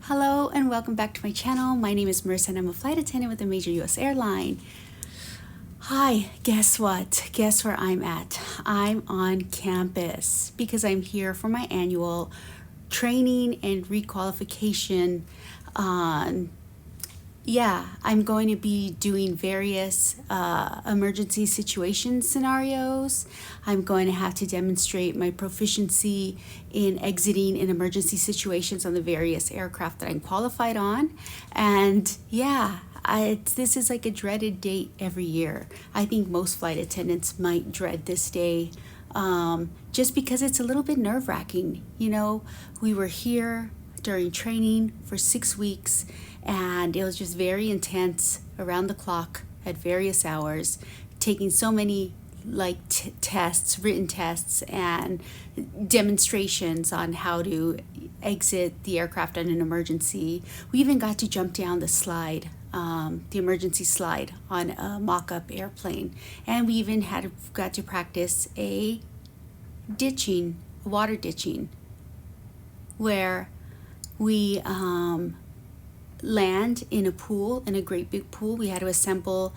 Hello and welcome back to my channel. My name is Marissa and I'm a flight attendant with a major US airline. Hi, guess what? Guess where I'm at? I'm on campus because I'm here for my annual training and requalification. I'm going to be doing various emergency situation scenarios. I'm going to have to demonstrate my proficiency in exiting in emergency situations on the various aircraft that I'm qualified on. And this is like a dreaded date every year. I think most flight attendants might dread this day just because it's a little bit nerve-wracking. You know, we were here during training for 6 weeks and it was just very intense around the clock at various hours, taking so many tests, written tests and demonstrations on how to exit the aircraft in an emergency. We even got to jump down the slide, the emergency slide on a mock-up airplane, and we even got to practice a water ditching, where we land in a pool, in a great big pool. We had to assemble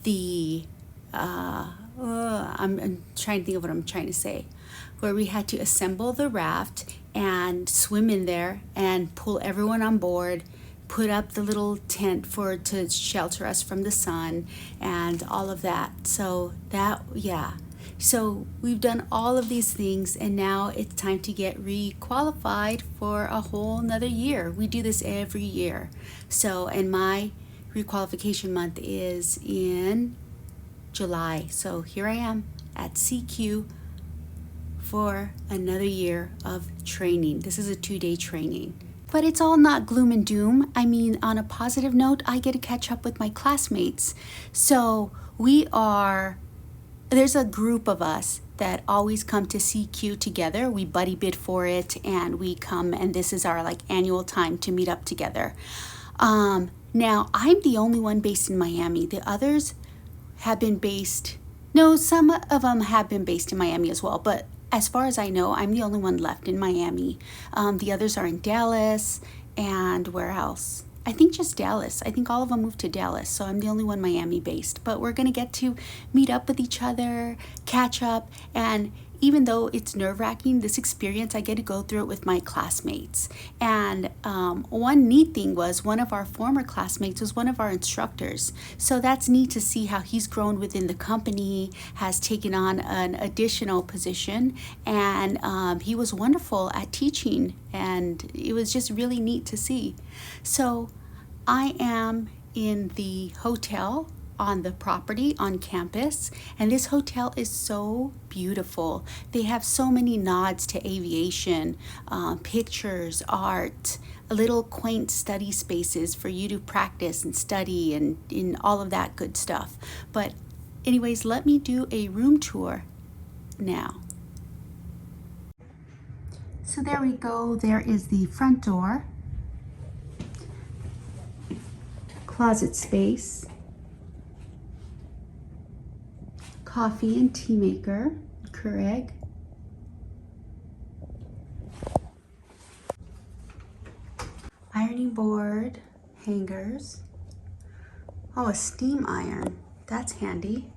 the I'm trying to think of what I'm trying to say, where we had to assemble the raft and swim in there and pull everyone on board, put up the little tent to shelter us from the sun and all of that. So so we've done all of these things and now it's time to get re-qualified for a whole nother year. We do this every year. So, and my requalification month is in July. So here I am at CQ for another year of training. This is a 2-day training. But it's all not gloom and doom. I mean, on a positive note, I get to catch up with my classmates. So there's a group of us that always come to CQ together. We buddy bid for it and we come, and this is our annual time to meet up together. Now I'm the only one based in Miami. The others have been some of them have been based in Miami as well, but as far as I know, I'm the only one left in Miami. The others are in Dallas, and where else? I think just Dallas. I think all of them moved to Dallas, so I'm the only one Miami based. But we're gonna get to meet up with each other, catch up, and even though it's nerve-wracking, this experience, I get to go through it with my classmates. And one neat thing was one of our former classmates was one of our instructors. So that's neat to see how he's grown within the company, has taken on an additional position, and he was wonderful at teaching, and it was just really neat to see. So I am in the hotel on the property on campus, and this hotel is so beautiful. They have so many nods to aviation, pictures, art, little quaint study spaces for you to practice and study and in all of that good stuff. But anyways, let me do a room tour now. So there we go. There is the front door, closet space, coffee and tea maker, Keurig, ironing board, hangers. Oh, a steam iron, that's handy.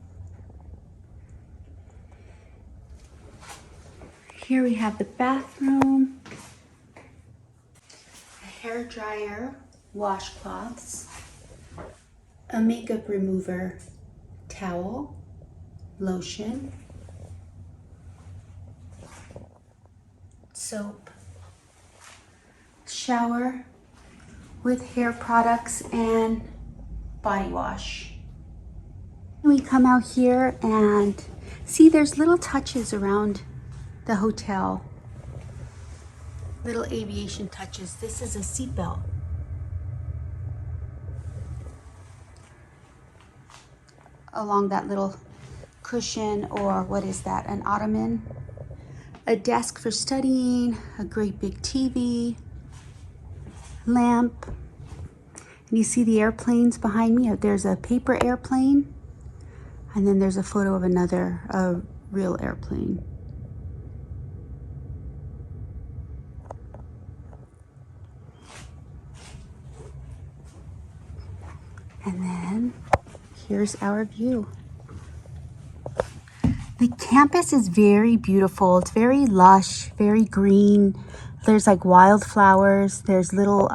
Here we have the bathroom, a hair dryer, washcloths, a makeup remover towel, lotion, soap, shower with hair products and body wash. We come out here and see there's little touches around the hotel. Little aviation touches. This is a seatbelt. Along that little cushion, or what is that, an ottoman. A desk for studying, a great big TV, lamp. And you see the airplanes behind me. There's a paper airplane, and then there's a photo of a real airplane. And then here's our view. The campus is very beautiful. It's very lush, very green. There's like wildflowers. There's little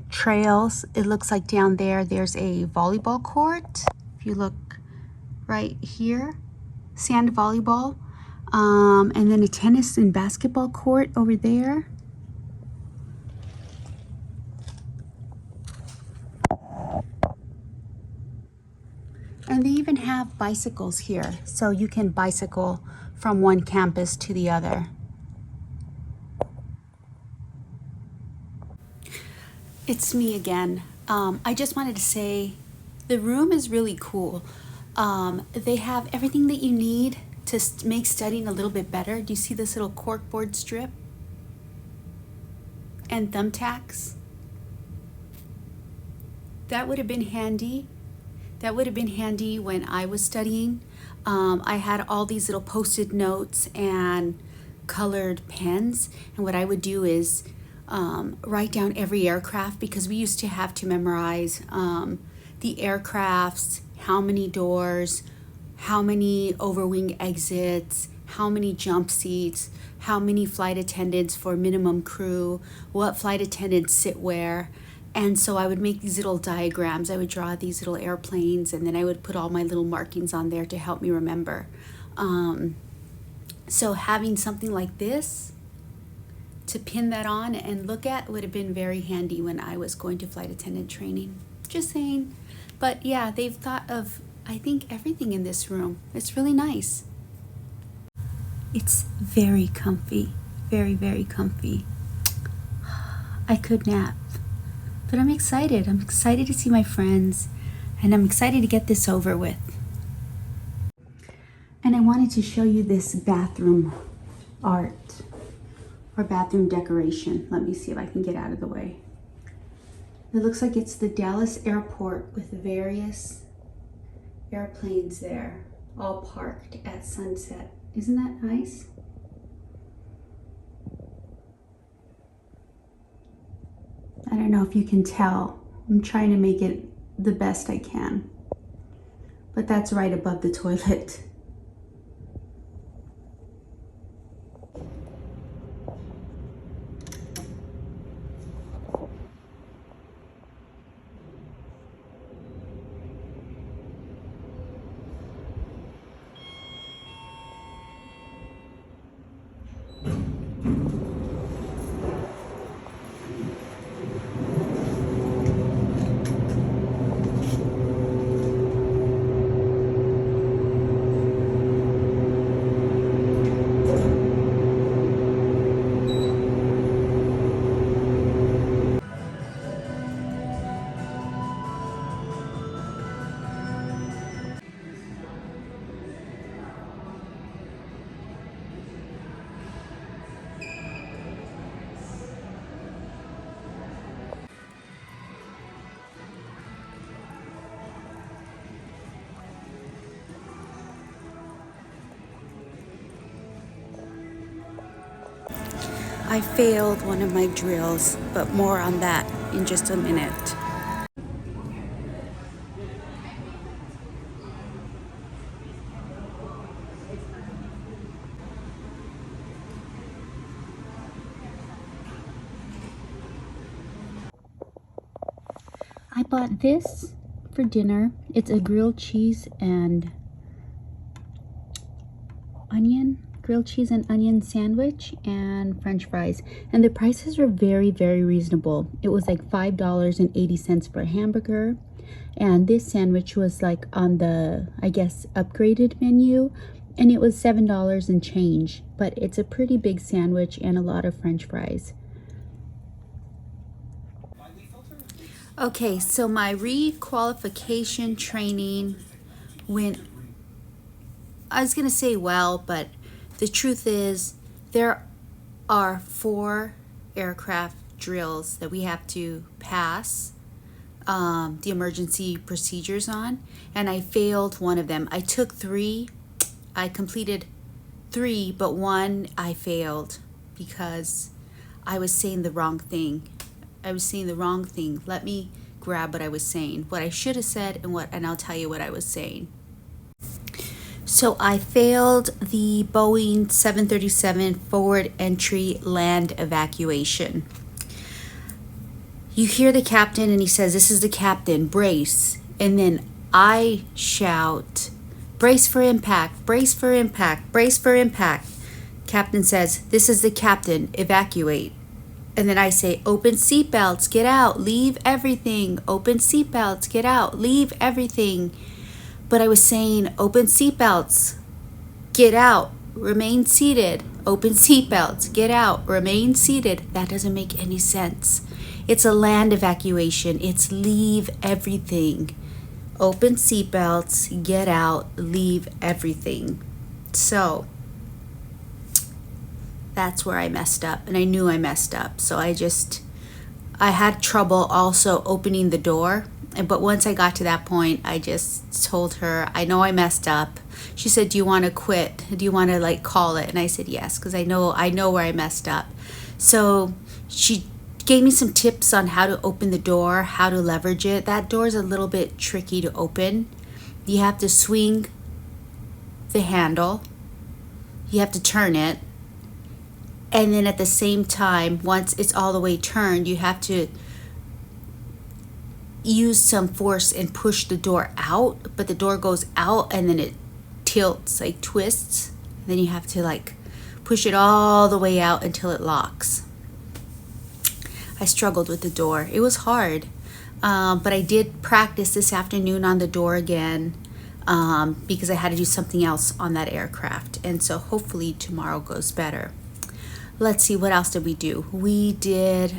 trails. It looks like down there, there's a volleyball court. If you look right here, sand volleyball. And then a tennis and basketball court over there. And they even have bicycles here, so you can bicycle from one campus to the other. It's me again. I just wanted to say the room is really cool. They have everything that you need to make studying a little bit better. Do you see this little corkboard strip? And thumbtacks? That would have been handy. That would have been handy when I was studying. I had all these little post-it notes and colored pens. And what I would do is write down every aircraft, because we used to have to memorize the aircrafts, how many doors, how many overwing exits, how many jump seats, how many flight attendants for minimum crew, what flight attendants sit where. And so I would make these little diagrams. I would draw these little airplanes, and then I would put all my little markings on there to help me remember. So having something like this to pin that on and look at would have been very handy when I was going to flight attendant training. Just saying. But yeah, they've thought of, I think, everything in this room. It's really nice. It's very comfy. Very, very comfy. I could nap. But I'm excited. I'm excited to see my friends, and I'm excited to get this over with. And I wanted to show you this bathroom art or bathroom decoration. Let me see if I can get out of the way. It looks like it's the Dallas airport with various airplanes there, all parked at sunset. Isn't that nice? I don't know if you can tell. I'm trying to make it the best I can. But that's right above the toilet. I failed one of my drills, but more on that in just a minute. I bought this for dinner. It's a grilled cheese and onion. grilled cheese and onion sandwich and french fries, and the prices were very, very reasonable. It was like $5.80 for a hamburger, and this sandwich was like on the, I guess, upgraded menu, and it was $7 and change, but it's a pretty big sandwich and a lot of french fries. Okay, so my requalification training went, I was gonna say well, but the truth is there are 4 aircraft drills that we have to pass the emergency procedures on, and I failed one of them. I took 3, I completed 3, but 1 I failed because I was saying the wrong thing. Let me grab what I was saying, what I should have said, and I'll tell you what I was saying. So I failed the Boeing 737 forward entry land evacuation. You hear the captain and he says, "This is the captain, brace." And then I shout, "Brace for impact, brace for impact, brace for impact." Captain says, "This is the captain, evacuate." And then I say, "Open seatbelts, get out, leave everything. Open seatbelts, get out, leave everything." But I was saying, "Open seatbelts, get out, remain seated. Open seatbelts, get out, remain seated." That doesn't make any sense. It's a land evacuation. It's leave everything. Open seatbelts, get out, leave everything. So that's where I messed up, and I knew I messed up. So I had trouble also opening the door. But once I got to that point, I just told her, "I know I messed up." She said, "Do you want to quit? Do you want to like call it?" And I said, "Yes," because I know where I messed up. So she gave me some tips on how to open the door, how to leverage it. That door is a little bit tricky to open. You have to swing the handle. You have to turn it. And then at the same time, once it's all the way turned, you have to use some force and push the door out, but the door goes out and then it tilts, like twists. And then you have to like push it all the way out until it locks. I struggled with the door. It was hard, but I did practice this afternoon on the door again because I had to do something else on that aircraft. And so hopefully tomorrow goes better. Let's see, what else did we do? We did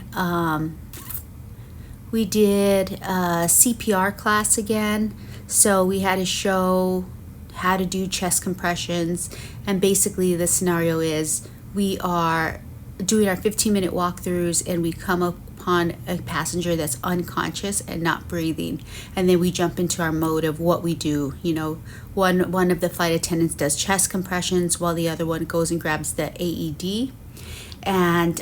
a CPR class again. So we had to show how to do chest compressions. And basically the scenario is we are doing our 15-minute walkthroughs and we come upon a passenger that's unconscious and not breathing. And then we jump into our mode of what we do. You know, one of the flight attendants does chest compressions while the other one goes and grabs the AED and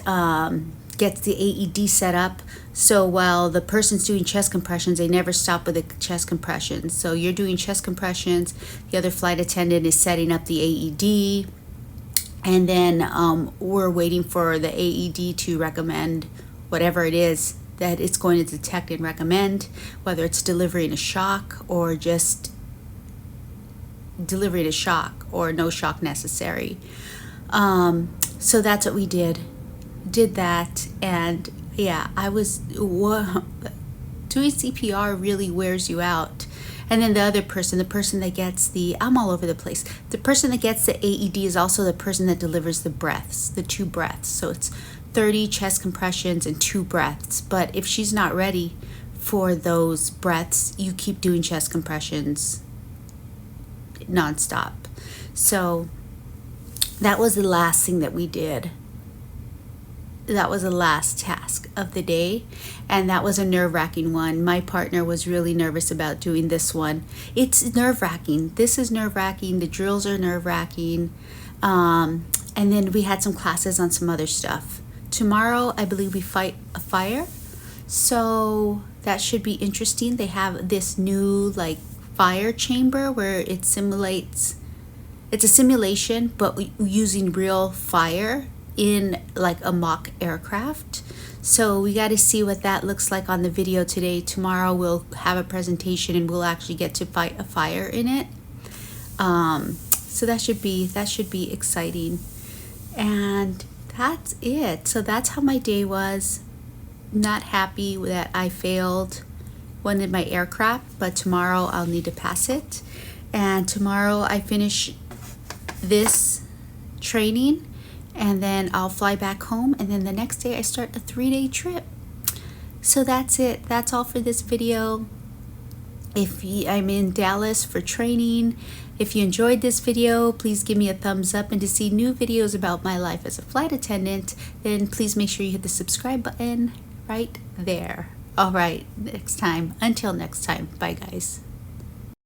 gets the AED set up. So while the person's doing chest compressions, they never stop with the chest compressions. So you're doing chest compressions, the other flight attendant is setting up the AED, and then we're waiting for the AED to recommend whatever it is that it's going to detect and recommend, whether it's delivering a shock or just delivering a shock or no shock necessary. So that's what we did that. And yeah, doing CPR really wears you out. And then the other person, the person that gets I'm all over the place. The person that gets the AED is also the person that delivers the breaths, the 2 breaths. So it's 30 chest compressions and 2 breaths. But if she's not ready for those breaths, you keep doing chest compressions nonstop. So that was the last thing that we did. That was the last task of the day, and that was a nerve-wracking one. My partner was really nervous about doing this one. It's nerve-wracking. This is nerve-wracking. The drills are nerve-wracking. And then we had some classes on some other stuff. Tomorrow, I believe we fight a fire, so that should be interesting. They have this new like fire chamber where it simulates. It's a simulation, but using real fire in like a mock aircraft. So we got to see what that looks like on the video today. Tomorrow we'll have a presentation and we'll actually get to fight a fire in it. So that should be exciting. And that's it. So that's how my day was. Not happy that I failed one in my aircraft, but tomorrow I'll need to pass it. And tomorrow I finish this training, and then I'll fly back home, and then the next day I start a 3-day trip. So that's it. That's all for this video. I'm in Dallas for training. If you enjoyed this video, please give me a thumbs up, and to see new videos about my life as a flight attendant, then please make sure you hit the subscribe button right there. All right, until next time. Bye guys.